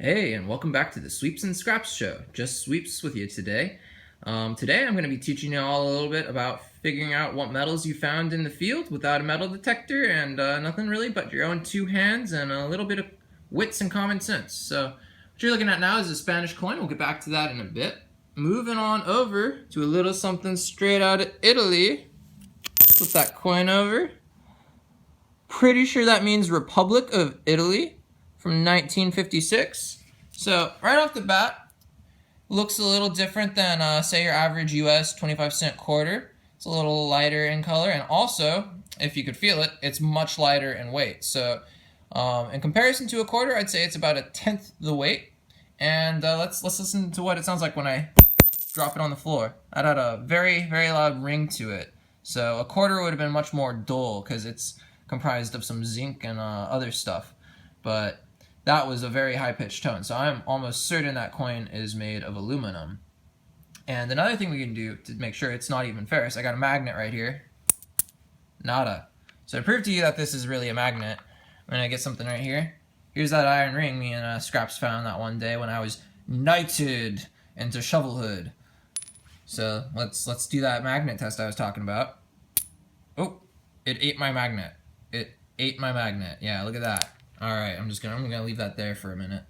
Hey, and welcome back to the Sweeps and Scraps show. Just Sweeps with you today. Today I'm going to be teaching you all a little bit about figuring out what metals you found in the field without a metal detector and nothing really but your own two hands and a little bit of wits and common sense. So what you're looking at now is a Spanish coin. We'll get back to that in a bit. Moving on over to a little something straight out of Italy. Flip that coin over. Pretty sure that means Republic of Italy from 1956. So right off the bat, looks a little different than say your average US 25-cent quarter. It's a little lighter in color, and also, if you could feel it, it's much lighter in weight. So in comparison to a quarter, I'd say it's about a tenth the weight. And let's listen to what it sounds like when I drop it on the floor. That had a very, very loud ring to it. So a quarter would have been much more dull because it's comprised of some zinc and other stuff. But that was a very high-pitched tone. So I'm almost certain that coin is made of aluminum. And another thing we can do to make sure it's not even ferrous, I got a magnet right here. Nada. So to prove to you that this is really a magnet, I'm gonna get something right here. Here's that iron ring me and Scraps found that one day when I was knighted into shovelhood. So let's do that magnet test I was talking about. Oh, it ate my magnet. It ate my magnet. Yeah, look at that. All right, I'm gonna leave that there for a minute.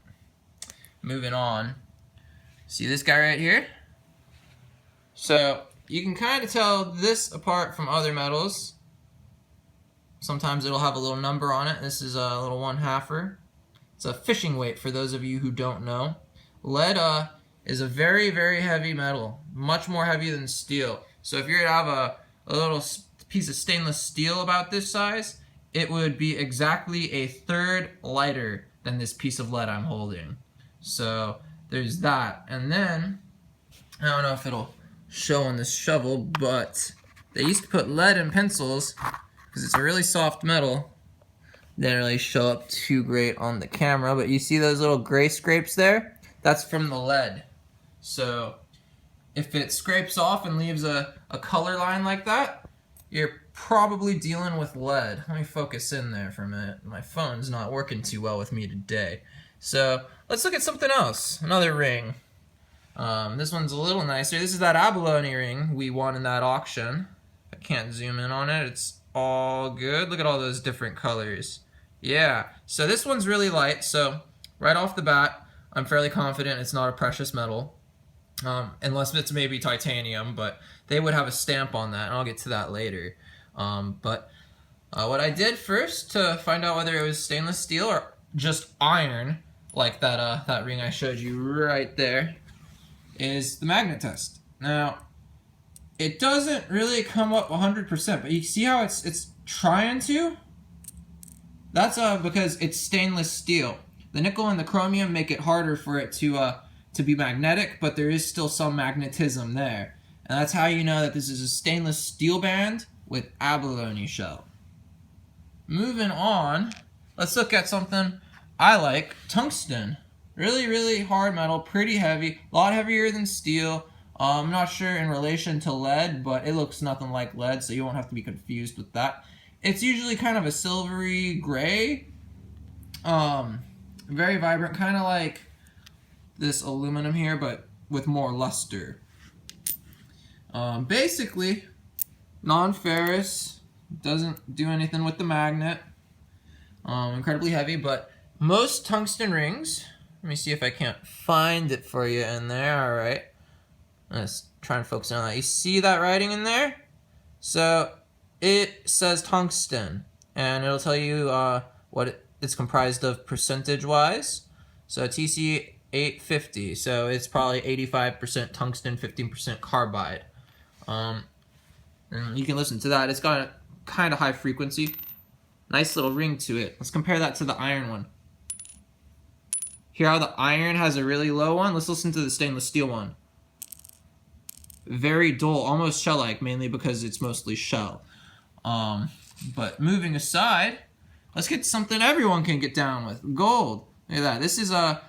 Moving on. See this guy right here? So you can kind of tell this apart from other metals. Sometimes it'll have a little number on it. This is a little 1/2. It's a fishing weight for those of you who don't know. Lead is a very, very heavy metal, much more heavy than steel. So if you were to have a little piece of stainless steel about this size, it would be exactly a third lighter than this piece of lead I'm holding. So there's that. And then, I don't know if it'll show on this shovel, but they used to put lead in pencils because it's a really soft metal. Didn't really show up too great on the camera, but you see those little gray scrapes there? That's from the lead. So if it scrapes off and leaves a color line like that, you're probably dealing with lead. Let me focus in there for a minute. My phone's not working too well with me today. So let's look at something else. Another ring. This one's a little nicer. This is that abalone ring we won in that auction. I can't zoom in on it. It's all good. Look at all those different colors. Yeah. So this one's really light. So right off the bat, I'm fairly confident it's not a precious metal. Unless it's maybe titanium, but they would have a stamp on that, and I'll get to that later. But what I did first to find out whether it was stainless steel or just iron, like that ring I showed you right there, is the magnet test. Now, it doesn't really come up 100%, but you see how it's trying to? That's because it's stainless steel. The nickel and the chromium make it harder for it to be magnetic, but there is still some magnetism there. And that's how you know that this is a stainless steel band with abalone shell. Moving on, let's look at something I like, tungsten. Really, really hard metal, pretty heavy, a lot heavier than steel. I'm not sure in relation to lead, but it looks nothing like lead, so you won't have to be confused with that. It's usually kind of a silvery gray, very vibrant, kind of like this aluminum here, but with more luster. Basically, non-ferrous, doesn't do anything with the magnet. Incredibly heavy, but most tungsten rings, let me see if I can't find it for you in there. All right, let's try and focus on that. You see that writing in there? So it says tungsten, and it'll tell you what it's comprised of percentage-wise. So TC 850, so it's probably 85% tungsten, 15% carbide. And you can listen to that. It's got a kind of high frequency. Nice little ring to it. Let's compare that to the iron one. Hear how the iron has a really low one? Let's listen to the stainless steel one. Very dull, almost shell-like, mainly because it's mostly shell. But moving aside, let's get something everyone can get down with. Gold. Look at that. This is a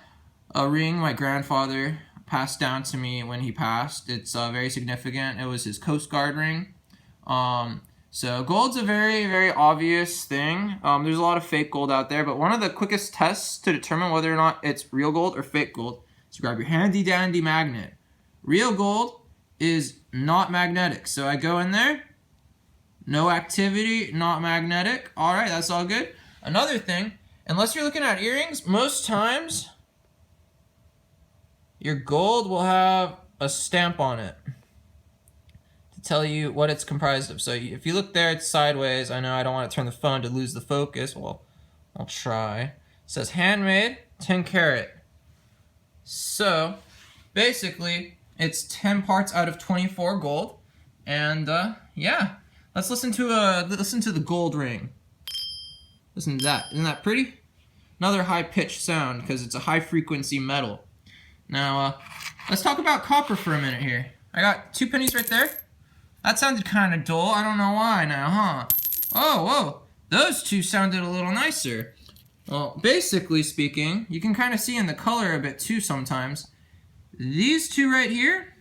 ring my grandfather passed down to me when he passed. It's very significant. It was his Coast Guard ring. So gold's a very, very obvious thing. There's a lot of fake gold out there, but one of the quickest tests to determine whether or not it's real gold or fake gold is to grab your handy dandy magnet. Real gold is not magnetic. So I go in there, no activity, not magnetic. All right, that's all good. Another thing, unless you're looking at earrings, most times your gold will have a stamp on it to tell you what it's comprised of. So if you look there, it's sideways. I know I don't want to turn the phone to lose the focus. Well, I'll try. It says handmade, 10 karat. So basically, it's 10 parts out of 24 gold. And yeah, let's listen to the gold ring. Listen to that. Isn't that pretty? Another high-pitched sound because it's a high-frequency metal. Now, let's talk about copper for a minute here. I got 2 pennies right there. That sounded kind of dull. I don't know why now, huh? Oh, whoa. Those 2 sounded a little nicer. Well, basically speaking, you can kind of see in the color a bit too sometimes. These 2 right here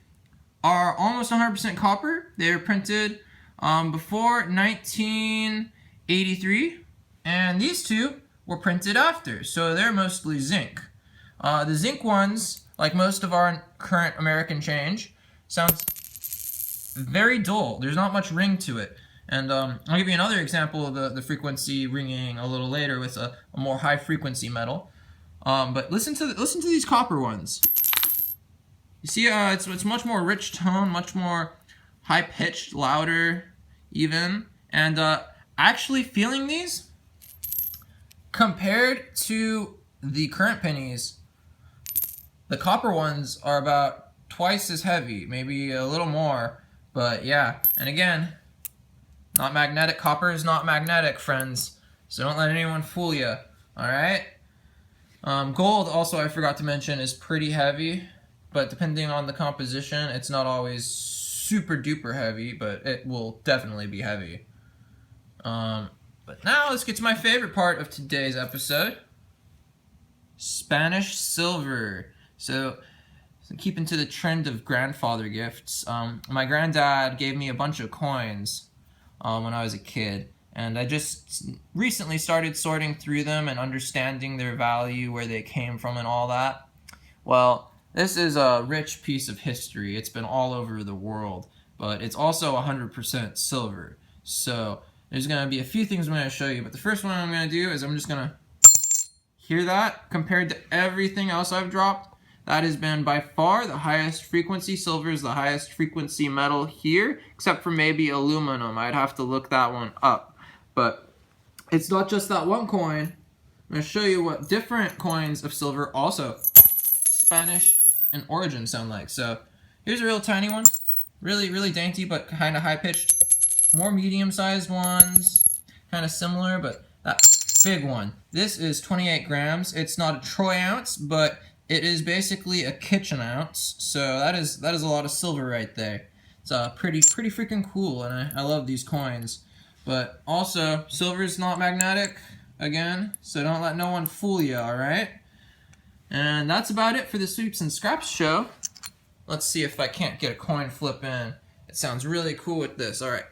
are almost 100% copper. They were printed before 1983. And these 2 were printed after, so they're mostly zinc. The zinc ones, like most of our current American change, sounds very dull. There's not much ring to it. And I'll give you another example of the frequency ringing a little later with a more high frequency metal. But listen to these copper ones. You see, it's much more rich tone, much more high pitched, louder, even. And actually feeling these, compared to the current pennies, the copper ones are about twice as heavy, maybe a little more, but yeah. And again, not magnetic. Copper is not magnetic, friends, so don't let anyone fool you, alright? Gold, also I forgot to mention, is pretty heavy, but depending on the composition, it's not always super duper heavy, but it will definitely be heavy. But now let's get to my favorite part of today's episode. Spanish silver. So keeping to the trend of grandfather gifts, my granddad gave me a bunch of coins when I was a kid. And I just recently started sorting through them and understanding their value, where they came from and all that. Well, this is a rich piece of history. It's been all over the world, but it's also 100% silver. So there's going to be a few things I'm going to show you, but the first one I'm going to do is I'm just going to hear that compared to everything else I've dropped. That has been by far the highest frequency. Silver is the highest frequency metal here, except for maybe aluminum. I'd have to look that one up. But it's not just that one coin. I'm going to show you what different coins of silver, also Spanish in origin, sound like. So here's a real tiny one. Really, really dainty, but kind of high-pitched. More medium-sized ones, kind of similar, but that big one. This is 28 grams. It's not a troy ounce, but it is basically a kitchen ounce. So that is a lot of silver right there. It's pretty freaking cool, and I love these coins. But also, silver is not magnetic, again, so don't let no one fool you, alright? And that's about it for the Sweeps and Scraps show. Let's see if I can't get a coin flip in. It sounds really cool with this. Alright.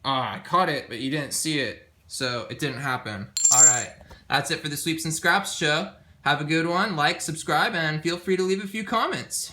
I caught it, but you didn't see it, so it didn't happen. Alright, that's it for the Sweeps and Scraps show. Have a good one, like, subscribe, and feel free to leave a few comments.